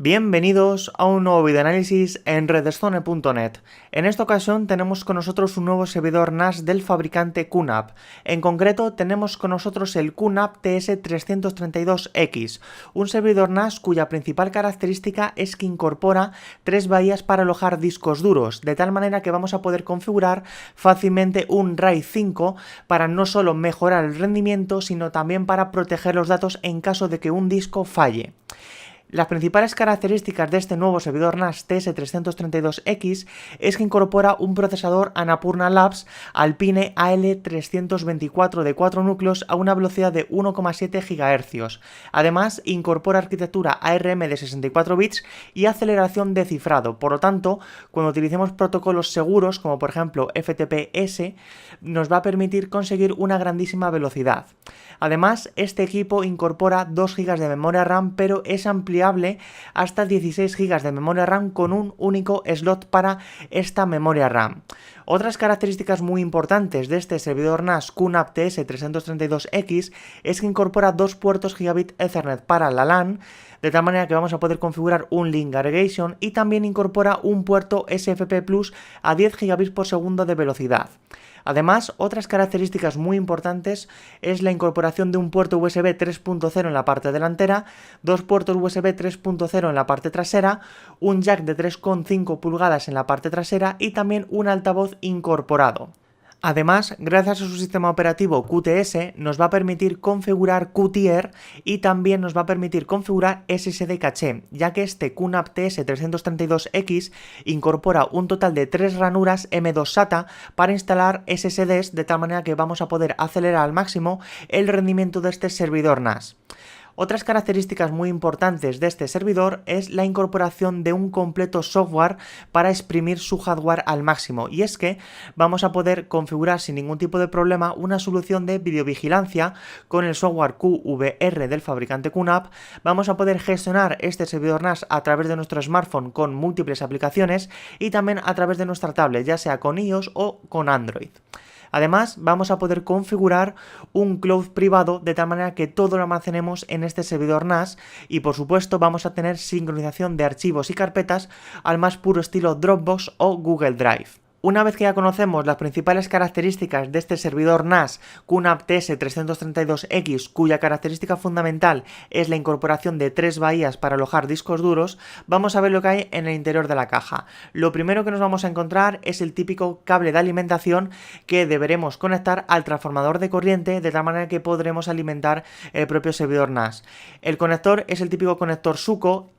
Bienvenidos a un nuevo videoanálisis en redstone.net. En esta ocasión tenemos con nosotros un nuevo servidor NAS del fabricante QNAP. En concreto tenemos con nosotros el QNAP TS332X, un servidor NAS cuya principal característica es que incorpora 3 bahías para alojar discos duros, de tal manera que vamos a poder configurar fácilmente un RAID 5 para no solo mejorar el rendimiento, sino también para proteger los datos en caso de que un disco falle. Las principales características de este nuevo servidor NAS TS332X es que incorpora un procesador Annapurna Labs Alpine AL324 de 4 núcleos a una velocidad de 1,7 GHz. Además, incorpora arquitectura ARM de 64 bits y aceleración de cifrado. Por lo tanto, cuando utilicemos protocolos seguros, como por ejemplo FTPS, nos va a permitir conseguir una grandísima velocidad. Además, este equipo incorpora 2 GB de memoria RAM, pero es ampliable hasta 16 GB de memoria RAM con un único slot para esta memoria RAM. Otras características muy importantes de este servidor NAS QNAP TS332X es que incorpora 2 puertos Gigabit Ethernet para la LAN, de tal manera que vamos a poder configurar un link aggregation, y también incorpora un puerto SFP Plus a 10 GB por segundo de velocidad. Además, otras características muy importantes es la incorporación de un puerto USB 3.0 en la parte delantera, 2 puertos USB 3.0 en la parte trasera, un jack de 3,5 pulgadas en la parte trasera y también un altavoz incorporado. Además, gracias a su sistema operativo QTS, nos va a permitir configurar QTier y también nos va a permitir configurar SSD caché, ya que este QNAP TS332X incorpora un total de 3 ranuras M2 SATA para instalar SSDs, de tal manera que vamos a poder acelerar al máximo el rendimiento de este servidor NAS. Otras características muy importantes de este servidor es la incorporación de un completo software para exprimir su hardware al máximo, y es que vamos a poder configurar sin ningún tipo de problema una solución de videovigilancia con el software QVR del fabricante QNAP. Vamos a poder gestionar este servidor NAS a través de nuestro smartphone con múltiples aplicaciones y también a través de nuestra tablet, ya sea con iOS o con Android. Además, vamos a poder configurar un cloud privado de tal manera que todo lo almacenemos en este servidor NAS, y por supuesto vamos a tener sincronización de archivos y carpetas al más puro estilo Dropbox o Google Drive. Una vez que ya conocemos las principales características de este servidor NAS QNAP TS332X, cuya característica fundamental es la incorporación de 3 bahías para alojar discos duros, vamos a ver lo que hay en el interior de la caja. Lo primero que nos vamos a encontrar es el típico cable de alimentación que deberemos conectar al transformador de corriente, de tal manera que podremos alimentar el propio servidor NAS. El conector es el típico conector SUCO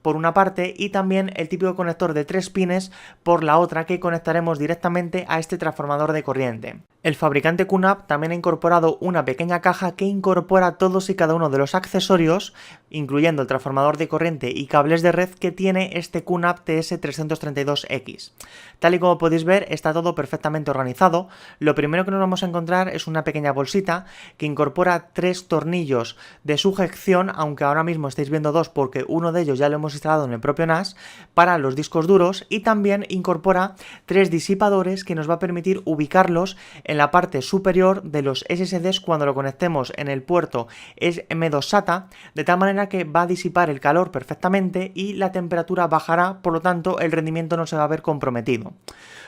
por una parte, y también el típico conector de 3 pines por la otra, que conectaremos directamente a este transformador de corriente. El fabricante QNAP también ha incorporado una pequeña caja que incorpora todos y cada uno de los accesorios, incluyendo el transformador de corriente y cables de red que tiene este QNAP TS332X. Tal y como podéis ver, está todo perfectamente organizado. Lo primero que nos vamos a encontrar es una pequeña bolsita que incorpora 3 tornillos de sujeción, aunque ahora mismo estáis viendo 2 porque uno de ellos ya lo hemos instalado en el propio NAS, para los discos duros, y también incorpora 3 disipadores que nos va a permitir ubicarlos en la parte superior de los SSDs cuando lo conectemos en el puerto M2 SATA, de tal manera que va a disipar el calor perfectamente y la temperatura bajará, por lo tanto el rendimiento no se va a ver comprometido.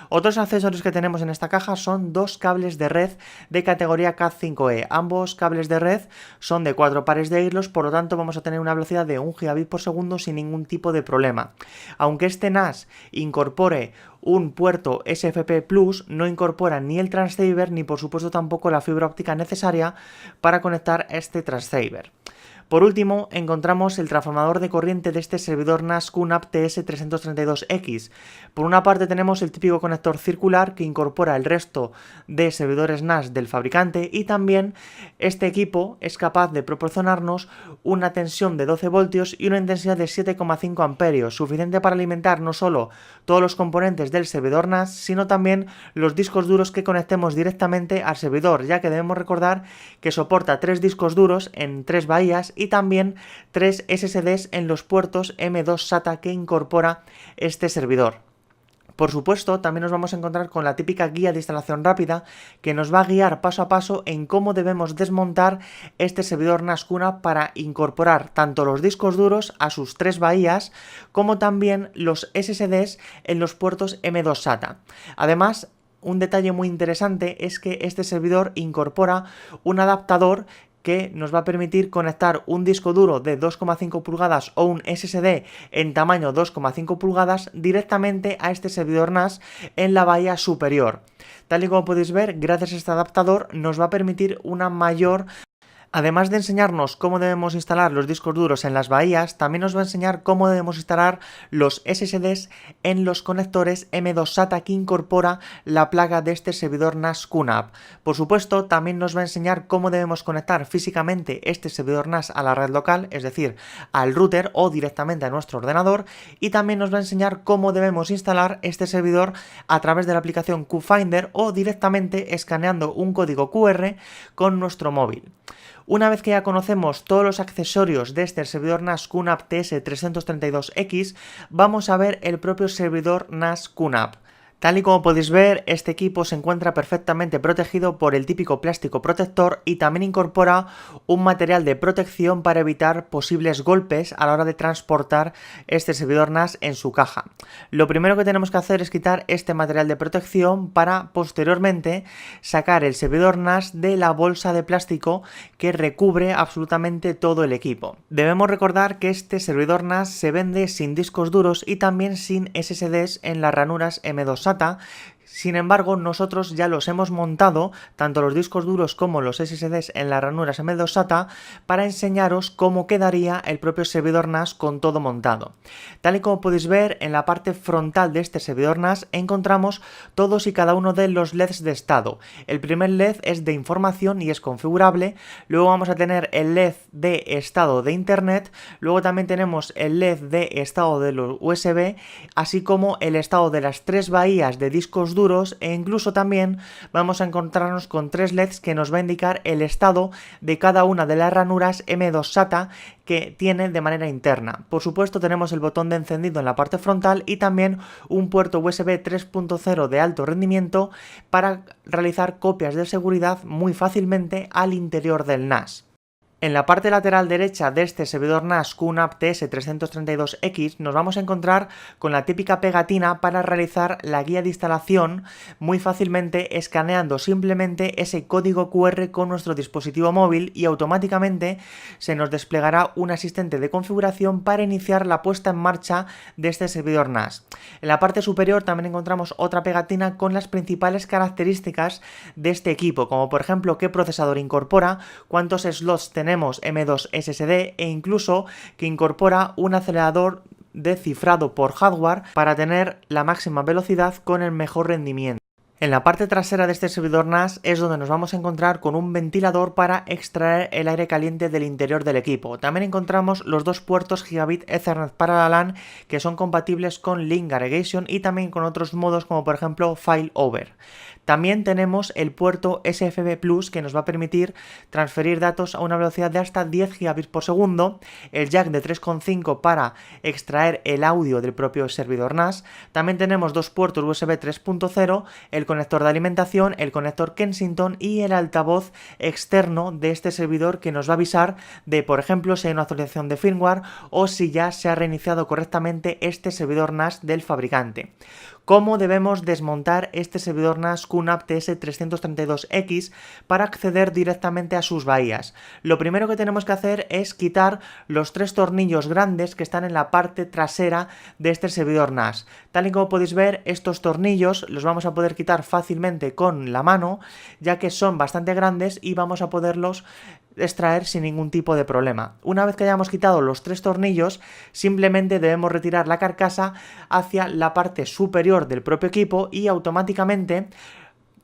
Otros accesorios que tenemos en esta caja son 2 cables de red de categoría Cat5e. Ambos cables de red son de 4 pares de hilos, por lo tanto vamos a tener una velocidad de 1 gigabit por segundo sin ningún tipo de problema. Aunque este NAS incorpore un puerto SFP Plus, no incorpora ni el transceiver ni por supuesto tampoco la fibra óptica necesaria para conectar este transceiver. Por último, encontramos el transformador de corriente de este servidor NAS QNAP TS332X. Por una parte tenemos el típico conector circular que incorpora el resto de servidores NAS del fabricante, y también este equipo es capaz de proporcionarnos una tensión de 12 voltios y una intensidad de 7,5 amperios, suficiente para alimentar no solo todos los componentes del servidor NAS, sino también los discos duros que conectemos directamente al servidor, ya que debemos recordar que soporta 3 discos duros en 3 bahías y también 3 SSDs en los puertos M2 SATA que incorpora este servidor. Por supuesto, también nos vamos a encontrar con la típica guía de instalación rápida que nos va a guiar paso a paso en cómo debemos desmontar este servidor NAS QNAP para incorporar tanto los discos duros a sus 3 bahías como también los SSDs en los puertos M2 SATA. Además, un detalle muy interesante es que este servidor incorpora un adaptador que nos va a permitir conectar un disco duro de 2,5 pulgadas o un SSD en tamaño 2,5 pulgadas directamente a este servidor NAS en la bahía superior. Tal y como podéis ver, gracias a este adaptador nos va a permitir una mayor... Además de enseñarnos cómo debemos instalar los discos duros en las bahías, también nos va a enseñar cómo debemos instalar los SSDs en los conectores M2 SATA que incorpora la placa de este servidor NAS QNAP. Por supuesto, también nos va a enseñar cómo debemos conectar físicamente este servidor NAS a la red local, es decir, al router o directamente a nuestro ordenador, y también nos va a enseñar cómo debemos instalar este servidor a través de la aplicación QFinder o directamente escaneando un código QR con nuestro móvil. Una vez que ya conocemos todos los accesorios de este servidor NAS QNAP TS332X, vamos a ver el propio servidor NAS QNAP. Tal y como podéis ver, este equipo se encuentra perfectamente protegido por el típico plástico protector y también incorpora un material de protección para evitar posibles golpes a la hora de transportar este servidor NAS en su caja. Lo primero que tenemos que hacer es quitar este material de protección para posteriormente sacar el servidor NAS de la bolsa de plástico que recubre absolutamente todo el equipo. Debemos recordar que este servidor NAS se vende sin discos duros y también sin SSDs en las ranuras M2 SATA. Sin embargo, nosotros ya los hemos montado, tanto los discos duros como los SSDs en las ranuras M2 SATA, para enseñaros cómo quedaría el propio servidor NAS con todo montado. Tal y como podéis ver, en la parte frontal de este servidor NAS encontramos todos y cada uno de los LEDs de estado. El primer LED es de información y es configurable, luego vamos a tener el LED de estado de internet, luego también tenemos el LED de estado de los USB, así como el estado de las 3 bahías de discos duros, e incluso también vamos a encontrarnos con 3 LEDs que nos va a indicar el estado de cada una de las ranuras M2 SATA que tiene de manera interna. Por supuesto, tenemos el botón de encendido en la parte frontal y también un puerto USB 3.0 de alto rendimiento para realizar copias de seguridad muy fácilmente al interior del NAS. En la parte lateral derecha de este servidor NAS QNAP TS332X nos vamos a encontrar con la típica pegatina para realizar la guía de instalación muy fácilmente escaneando simplemente ese código QR con nuestro dispositivo móvil y automáticamente se nos desplegará un asistente de configuración para iniciar la puesta en marcha de este servidor NAS. En la parte superior también encontramos otra pegatina con las principales características de este equipo, como por ejemplo qué procesador incorpora, cuántos slots tenemos M2 SSD e incluso que incorpora un acelerador de cifrado por hardware para tener la máxima velocidad con el mejor rendimiento. En la parte trasera de este servidor NAS es donde nos vamos a encontrar con un ventilador para extraer el aire caliente del interior del equipo. También encontramos los 2 puertos Gigabit Ethernet para la LAN que son compatibles con Link Aggregation y también con otros modos como por ejemplo Failover. También tenemos el puerto SFP Plus que nos va a permitir transferir datos a una velocidad de hasta 10 gigabits por segundo, el jack de 3.5 para extraer el audio del propio servidor NAS, también tenemos 2 puertos USB 3.0, el conector de alimentación, el conector Kensington y el altavoz externo de este servidor que nos va a avisar de, por ejemplo, si hay una actualización de firmware o si ya se ha reiniciado correctamente este servidor NAS del fabricante. ¿Cómo debemos desmontar este servidor NAS QNAP TS332X para acceder directamente a sus bahías? Lo primero que tenemos que hacer es quitar los 3 tornillos grandes que están en la parte trasera de este servidor NAS. Tal y como podéis ver, estos tornillos los vamos a poder quitar fácilmente con la mano, ya que son bastante grandes y vamos a poderlos extraer sin ningún tipo de problema. Una vez que hayamos quitado los 3 tornillos, simplemente debemos retirar la carcasa hacia la parte superior del propio equipo y automáticamente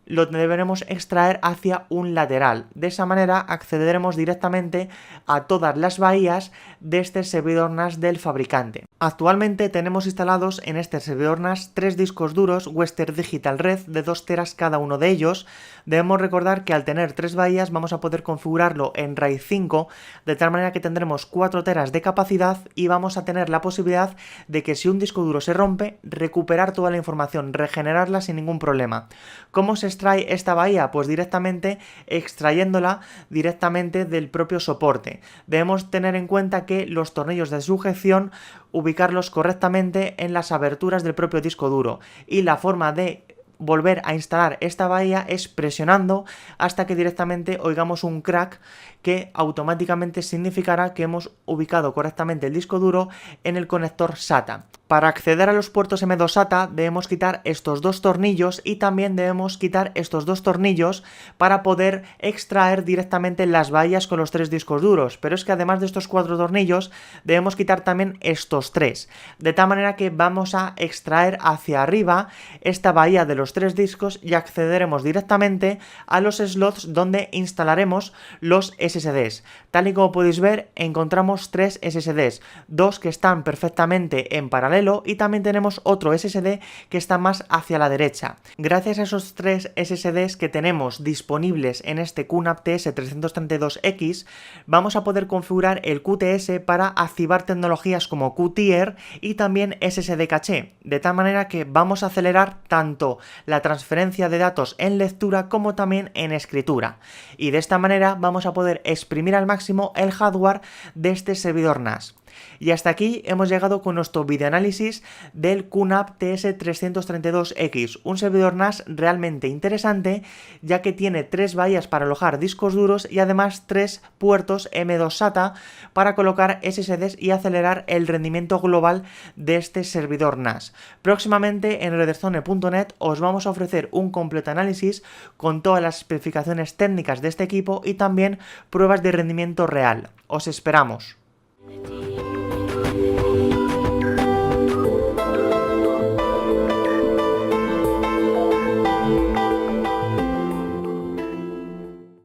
lo deberemos extraer hacia un lateral. De esa manera accederemos directamente a todas las bahías de este servidor NAS del fabricante. Actualmente tenemos instalados en este servidor NAS 3 discos duros Western Digital Red de 2 teras cada uno de ellos. Debemos recordar que al tener 3 bahías vamos a poder configurarlo en RAID 5, de tal manera que tendremos 4 teras de capacidad y vamos a tener la posibilidad de que si un disco duro se rompe, recuperar toda la información, regenerarla sin ningún problema. ¿Cómo se extrae esta bahía? Pues directamente extrayéndola directamente del propio soporte. Debemos tener en cuenta que los tornillos de sujeción ubicarlos correctamente en las aberturas del propio disco duro, y la forma de volver a instalar esta bahía es presionando hasta que directamente oigamos un crack que automáticamente significará que hemos ubicado correctamente el disco duro en el conector SATA. Para acceder a los puertos M2 SATA debemos quitar estos dos tornillos y también debemos quitar estos dos tornillos para poder extraer directamente las bahías con los 3 discos duros, pero es que además de estos 4 tornillos debemos quitar también estos 3, de tal manera que vamos a extraer hacia arriba esta bahía de los 3 discos y accederemos directamente a los slots donde instalaremos los SSDs. Tal y como podéis ver, encontramos 3 SSDs, 2 que están perfectamente en paralelo y también tenemos otro SSD que está más hacia la derecha. Gracias a esos 3 SSDs que tenemos disponibles en este QNAP TS332X, vamos a poder configurar el QTS para activar tecnologías como QTier y también SSD caché, de tal manera que vamos a acelerar tanto la transferencia de datos en lectura como también en escritura, y de esta manera vamos a poder exprimir al máximo el hardware de este servidor NAS. Y hasta aquí hemos llegado con nuestro videoanálisis del QNAP TS332X, un servidor NAS realmente interesante ya que tiene 3 bahías para alojar discos duros y además 3 puertos M2 SATA para colocar SSDs y acelerar el rendimiento global de este servidor NAS. Próximamente en redstone.net os vamos a ofrecer un completo análisis con todas las especificaciones técnicas de este equipo y también pruebas de rendimiento real. Os esperamos.